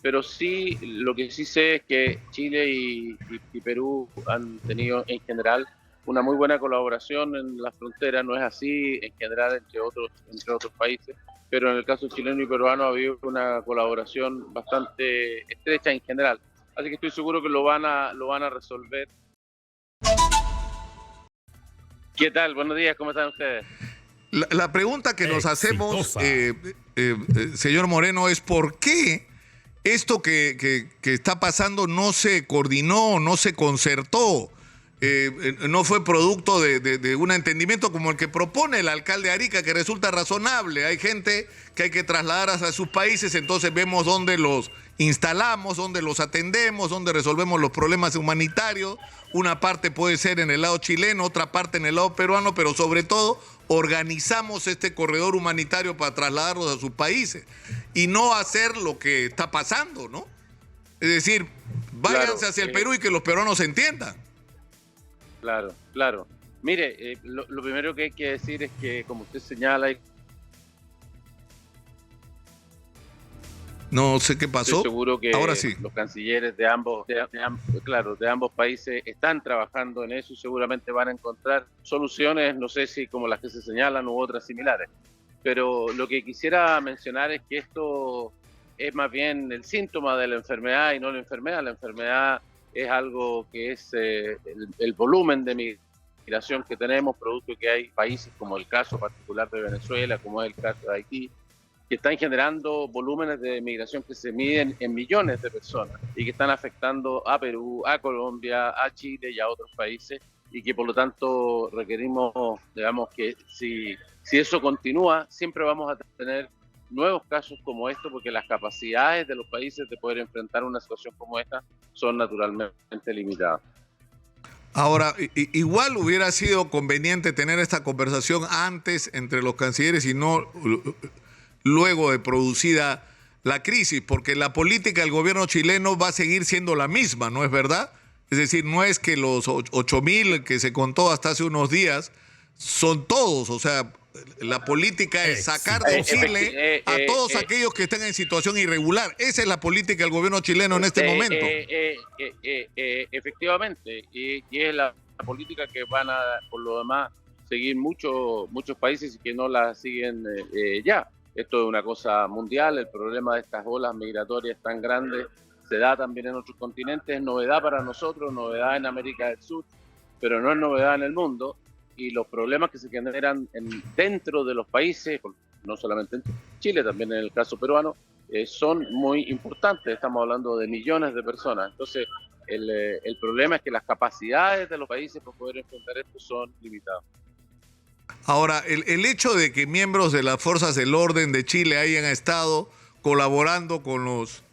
pero sí, lo que sí sé es que Chile y Perú han tenido en general una muy buena colaboración en la frontera. No es así en general entre otros países, pero en el caso chileno y peruano ha habido una colaboración bastante estrecha en general. Así que estoy seguro que lo van a resolver. ¿Qué tal? Buenos días, ¿cómo están ustedes? La pregunta que nos hacemos, Exitosa. señor Moreno, es ¿por qué esto que está pasando no se coordinó, no se concertó? No fue producto de un entendimiento como el que propone el alcalde de Arica, que resulta razonable. Hay gente que hay que trasladar hacia sus países, entonces vemos dónde los instalamos, dónde los atendemos, dónde resolvemos los problemas humanitarios. Una parte puede ser en el lado chileno, otra parte en el lado peruano, pero sobre todo organizamos este corredor humanitario para trasladarlos a sus países y no hacer lo que está pasando, ¿no? Es decir, váyanse Claro, hacia el Perú y que los peruanos entiendan. claro, claro. Mire, lo primero que hay que decir es que, como usted señala, No sé qué estoy pasó. seguro Ahora que sí. los cancilleres de ambos países están trabajando en eso y seguramente van a encontrar soluciones, no sé si como las que se señalan u otras similares. Pero lo que quisiera mencionar es que esto es más bien el síntoma de la enfermedad y no la enfermedad. La enfermedad es algo que es el volumen de migración que tenemos, producto de que hay países como el caso particular de Venezuela, como es el caso de Haití, que están generando volúmenes de migración que se miden en millones de personas y que están afectando a Perú, a Colombia, a Chile y a otros países, y que por lo tanto requerimos, digamos, que si eso continúa, siempre vamos a tener nuevos casos como estos, porque las capacidades de los países de poder enfrentar una situación como esta son naturalmente limitadas. Ahora, igual hubiera sido conveniente tener esta conversación antes entre los cancilleres y no luego de producida la crisis, porque la política del gobierno chileno va a seguir siendo la misma, ¿no es verdad? Es decir, no es que los 8.000 que se contó hasta hace unos días son todos, o sea, la política es sacar de Exitosa. Chile a todos aquellos que están en situación irregular. Esa es la política del gobierno chileno en este momento. Efectivamente, y es la política que van a, por lo demás, seguir muchos países y que no la siguen ya. Esto es una cosa mundial, el problema de estas olas migratorias tan grandes se da también en otros continentes, es novedad para nosotros, novedad en América del Sur, pero no es novedad en el mundo, y los problemas que se generan dentro de los países, no solamente en Chile, también en el caso peruano, son muy importantes. Estamos hablando de millones de personas. Entonces, el problema es que las capacidades de los países para poder enfrentar esto son limitadas. Ahora, el hecho de que miembros de las fuerzas del orden de Chile hayan estado colaborando con los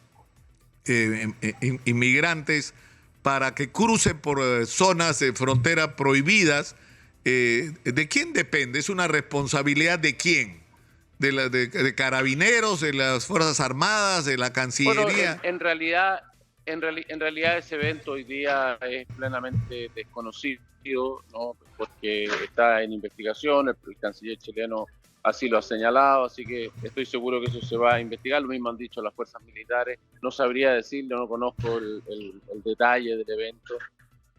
inmigrantes para que crucen por zonas de frontera prohibidas, ¿de quién depende? ¿Es una responsabilidad de quién? ¿De carabineros, de las Fuerzas Armadas, de la Bueno, Cancillería? en realidad ese evento hoy día es plenamente desconocido, ¿no? Porque está en investigación, el canciller chileno así lo ha señalado, así que estoy seguro que eso se va a investigar. Lo mismo han dicho las fuerzas militares. No sabría decirlo, no conozco el detalle del evento.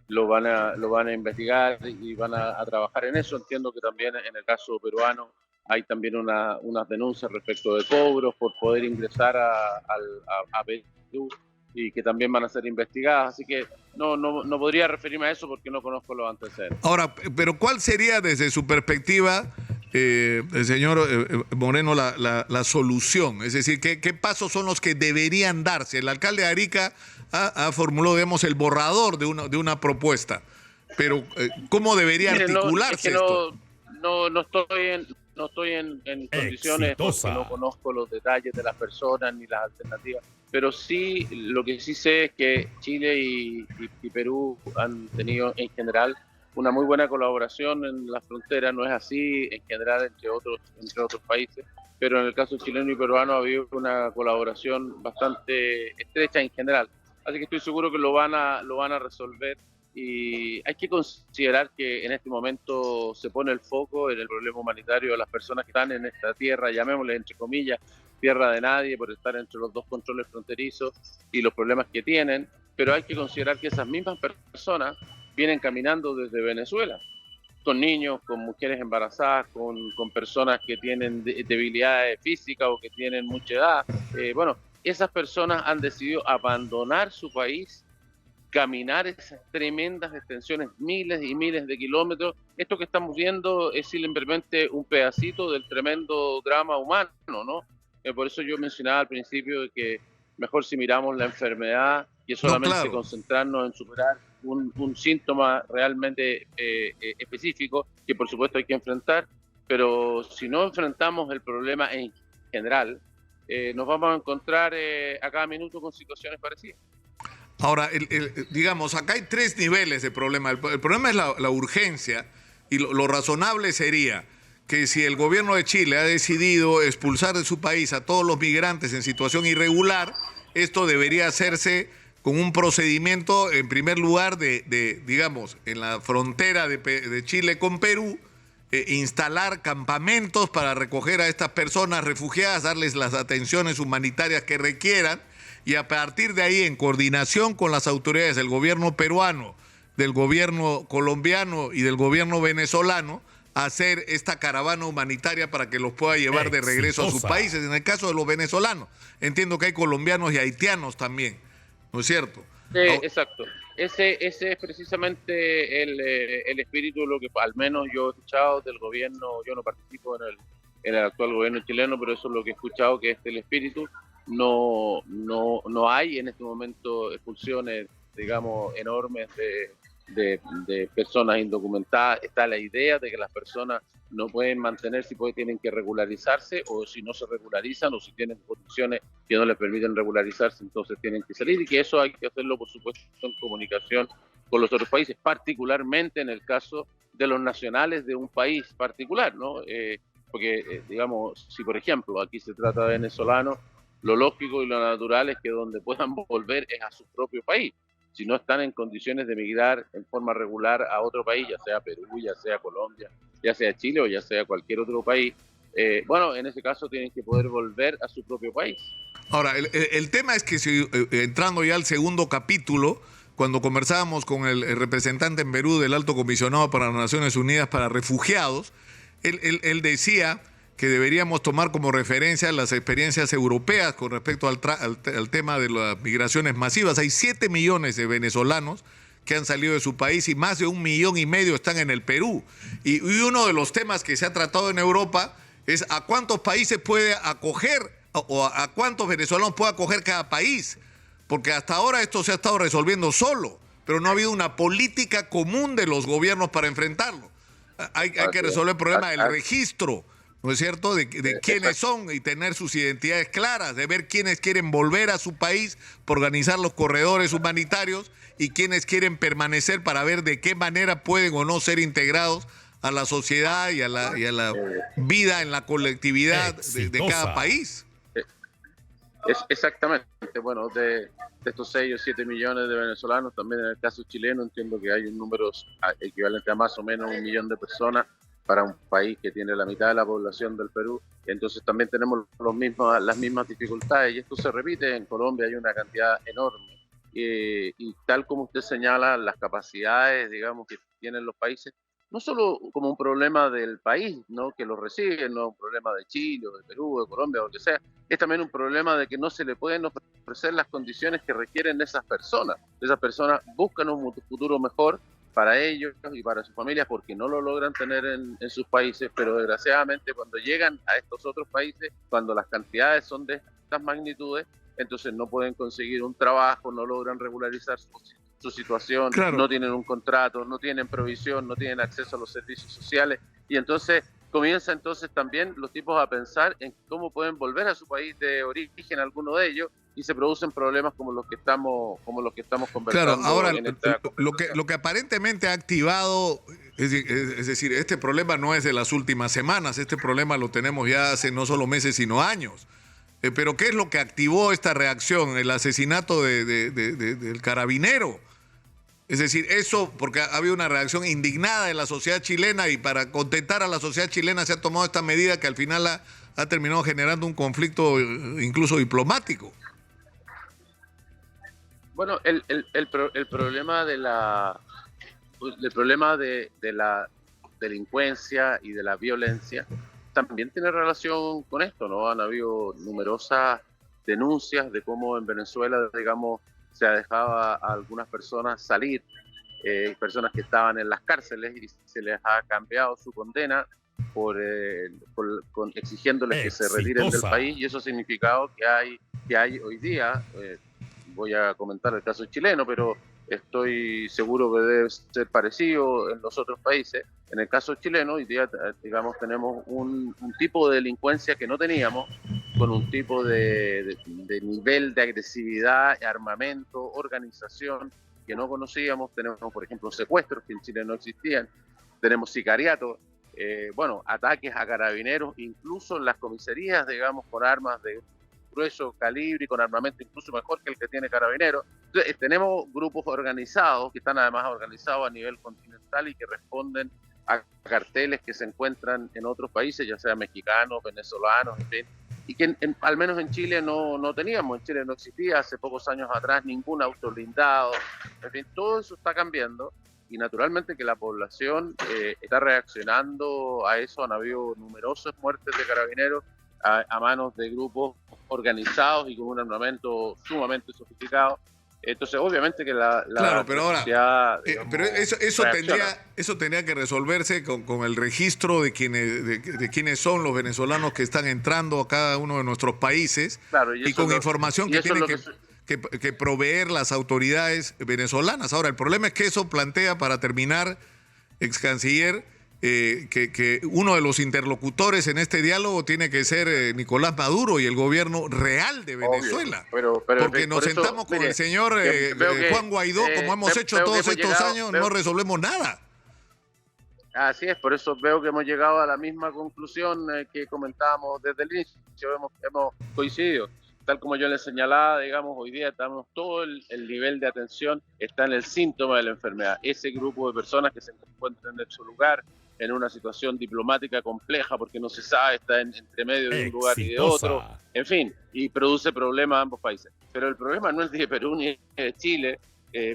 Lo van a investigar y van a trabajar en eso. Entiendo que también en el caso peruano hay también unas denuncias respecto de cobros por poder ingresar a Perú y que también van a ser investigadas. Así que no podría referirme a eso porque no conozco los antecedentes. Ahora, pero ¿cuál sería desde su perspectiva, el señor Moreno, la solución? Es decir, ¿qué pasos son los que deberían darse? El alcalde de Arica ha formulado, digamos, el borrador de una propuesta, pero ¿cómo debería Mire, es articularse que esto? no estoy en condiciones porque no Exitosa. conozco los detalles de las personas ni las alternativas, pero sí, lo que sí sé es que Chile y Perú han tenido en general una muy buena colaboración en la frontera. No es así en general entre otros países, pero en el caso chileno y peruano ha habido una colaboración bastante estrecha en general. Así que estoy seguro que lo van a resolver, y hay que considerar que en este momento se pone el foco en el problema humanitario de las personas que están en esta tierra, llamémosle entre comillas, tierra de nadie por estar entre los dos controles fronterizos y los problemas que tienen, pero hay que considerar que esas mismas personas vienen caminando desde Venezuela, con niños, con mujeres embarazadas, con personas que tienen debilidades físicas o que tienen mucha edad. Bueno, esas personas han decidido abandonar su país, caminar esas tremendas extensiones, miles y miles de kilómetros. Esto que estamos viendo es simplemente un pedacito del tremendo drama humano, ¿no? Por eso yo mencionaba al principio de que mejor si miramos la enfermedad que solamente No, claro. concentrarnos en superar un síntoma realmente específico, que por supuesto hay que enfrentar, pero si no enfrentamos el problema en general, nos vamos a encontrar a cada minuto con situaciones parecidas. Ahora, digamos, acá hay tres niveles de problema. El problema es la urgencia y lo razonable sería que si el gobierno de Chile ha decidido expulsar de su país a todos los migrantes en situación irregular, esto debería hacerse con un procedimiento, en primer lugar, digamos, en la frontera de Chile con Perú, instalar campamentos para recoger a estas personas refugiadas, darles las atenciones humanitarias que requieran, y a partir de ahí, en coordinación con las autoridades del gobierno peruano, del gobierno colombiano y del gobierno venezolano, hacer esta caravana humanitaria para que los pueda llevar de regreso a sus países. En el caso de los venezolanos, entiendo que hay colombianos y haitianos también, ¿no es cierto? Exacto. Ese es precisamente el espíritu de lo que al menos yo he escuchado del gobierno. Yo no participo en el actual gobierno chileno, pero eso es lo que he escuchado, que es el espíritu. No hay en este momento expulsiones, digamos, enormes de personas indocumentadas. Está la idea de que las personas no pueden mantenerse y tienen que regularizarse, o si no se regularizan o si tienen condiciones que no les permiten regularizarse, entonces tienen que salir, y que eso hay que hacerlo, por supuesto, en comunicación con los otros países, particularmente en el caso de los nacionales de un país particular, ¿no? Porque, digamos, si por ejemplo aquí se trata de venezolanos, lo lógico y lo natural es que donde puedan volver es a su propio país. Si no están en condiciones de emigrar en forma regular a otro país, ya sea Perú, ya sea Colombia, ya sea Chile o ya sea cualquier otro país, bueno, en ese caso tienen que poder volver a su propio país. Ahora, el tema es que entrando ya al segundo capítulo, cuando conversábamos con el representante en Perú del Alto Comisionado para las Naciones Unidas para Refugiados, él decía que deberíamos tomar como referencia las experiencias europeas con respecto al tema de las migraciones masivas. Hay 7 millones de venezolanos que han salido de su país y más de 1,5 millones están en el Perú. Y uno de los temas que se ha tratado en Europa es a cuántos países puede acoger o a cuántos venezolanos puede acoger cada país. Porque hasta ahora esto se ha estado resolviendo solo, pero no ha habido una política común de los gobiernos para enfrentarlo. Hay que resolver el problema del registro, ¿no es cierto?, de quiénes son y tener sus identidades claras, de ver quiénes quieren volver a su país, por organizar los corredores humanitarios, y quiénes quieren permanecer para ver de qué manera pueden o no ser integrados a la sociedad y a la vida en la colectividad de cada país. Exactamente. Bueno, de estos 6 o 7 millones de venezolanos, también en el caso chileno entiendo que hay un número equivalente a más o menos 1 millón de personas para un país que tiene la mitad de la población del Perú. Entonces también tenemos las mismas dificultades, y esto se repite. En Colombia hay una cantidad enorme, y tal como usted señala, las capacidades, digamos, que tienen los países, no solo como un problema del país, ¿no?, que lo recibe, no un problema de Chile o de Perú o de Colombia o lo que sea, es también un problema de que no se le pueden ofrecer las condiciones que requieren esas personas. Esas personas buscan un futuro mejor para ellos y para sus familias, porque no lo logran tener en sus países, pero desgraciadamente cuando llegan a estos otros países, cuando las cantidades son de estas magnitudes, entonces no pueden conseguir un trabajo, no logran regularizar su situación, Claro. No tienen un contrato, no tienen provisión, no tienen acceso a los servicios sociales, y entonces comienza entonces también los tipos a pensar en cómo pueden volver a su país de origen, alguno de ellos, y se producen problemas como los que estamos conversando. Claro, ahora en esta lo que aparentemente ha activado, es decir, este problema no es de las últimas semanas, este problema lo tenemos ya hace no solo meses, sino años. Pero ¿qué es lo que activó esta reacción? El asesinato del carabinero. Es decir, eso porque ha habido una reacción indignada de la sociedad chilena, y para contentar a la sociedad chilena se ha tomado esta medida que al final ha terminado generando un conflicto incluso diplomático. Bueno, el problema de la delincuencia y de la violencia también tiene relación con esto, ¿no? Han habido numerosas denuncias de cómo en Venezuela, digamos, se dejaba a algunas personas salir, personas que estaban en las cárceles, y se les ha cambiado su condena exigiéndoles que se retiren del país, y eso ha significado que hay hoy día, voy a comentar el caso chileno, pero estoy seguro que debe ser parecido en los otros países. En el caso chileno, hoy día, digamos, tenemos un tipo de delincuencia que no teníamos, con un tipo de nivel de agresividad, armamento, organización que no conocíamos. Tenemos, por ejemplo, secuestros que en Chile no existían, tenemos sicariatos, bueno, ataques a carabineros, incluso en las comisarías, digamos, con armas de grueso calibre y con armamento incluso mejor que el que tiene Carabineros. Entonces, tenemos grupos organizados que están además organizados a nivel continental y que responden a carteles que se encuentran en otros países, ya sea mexicanos, venezolanos, en fin, y que al menos en Chile no teníamos. En Chile no existía hace pocos años atrás ningún auto blindado. En fin, todo eso está cambiando, y naturalmente que la población está reaccionando a eso. Han habido numerosas muertes de carabineros a manos de grupos organizados y con un armamento sumamente sofisticado. Entonces, obviamente que claro, pero ahora, digamos, pero eso tendría que resolverse con el registro de quiénes son los venezolanos que están entrando a cada uno de nuestros países, claro, y con información que tienen que proveer las autoridades venezolanas. Ahora, el problema es que eso plantea, para terminar, ex canciller, que uno de los interlocutores en este diálogo tiene que ser Nicolás Maduro y el gobierno real de Venezuela. Pero porque nos sentamos con el señor Juan Guaidó, como hemos hecho todos estos años, no resolvemos nada. Así es, por eso veo que hemos llegado a la misma conclusión que comentábamos desde el inicio. Hemos coincidido. Tal como yo les señalaba, digamos, hoy día estamos, todo el nivel de atención está en el síntoma de la enfermedad. Ese grupo de personas que se encuentran en su lugar, en una situación diplomática compleja, porque no se sabe, está entre medio de un lugar y de otro, en fin, y produce problemas a ambos países. Pero el problema no es de Perú ni de Chile.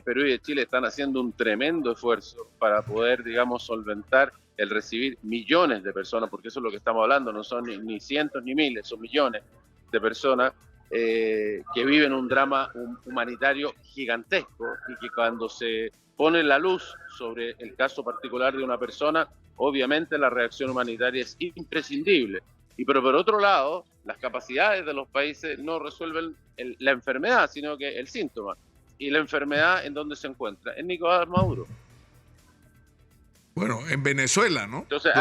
Perú y Chile están haciendo un tremendo esfuerzo para poder, digamos, solventar el recibir millones de personas, porque eso es lo que estamos hablando, no son ni cientos ni miles, son millones de personas que viven un drama humanitario gigantesco, y que cuando se pone la luz sobre el caso particular de una persona, obviamente la reacción humanitaria es imprescindible. Pero por otro lado, las capacidades de los países no resuelven la enfermedad, sino que el síntoma. ¿Y la enfermedad en dónde se encuentra? En Nicolás Maduro. Bueno, en Venezuela, ¿no? Entonces,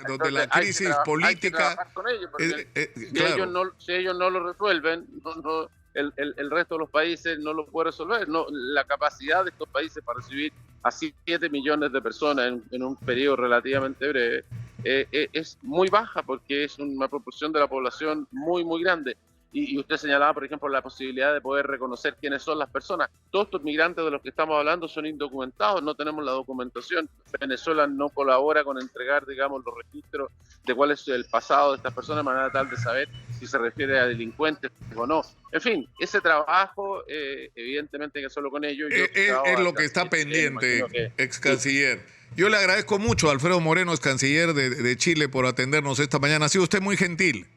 donde la crisis política... Con ellos, claro. Si ellos no lo resuelven, el resto de los países no lo puede resolver. No, la capacidad de estos países para recibir a 7 millones de personas en un periodo relativamente breve es muy baja, porque es una proporción de la población muy, muy grande. Y usted señalaba, por ejemplo, la posibilidad de poder reconocer quiénes son las personas. Todos estos migrantes de los que estamos hablando son indocumentados, no tenemos la documentación. Venezuela no colabora con entregar, digamos, los registros de cuál es el pasado de estas personas, de manera tal de saber si se refiere a delincuentes o no. En fin, ese trabajo, evidentemente que solo con ellos... Es lo que está pendiente, ex canciller. Yo le agradezco mucho a Alfredo Moreno, ex canciller de Chile, por atendernos esta mañana. Ha sido usted muy gentil.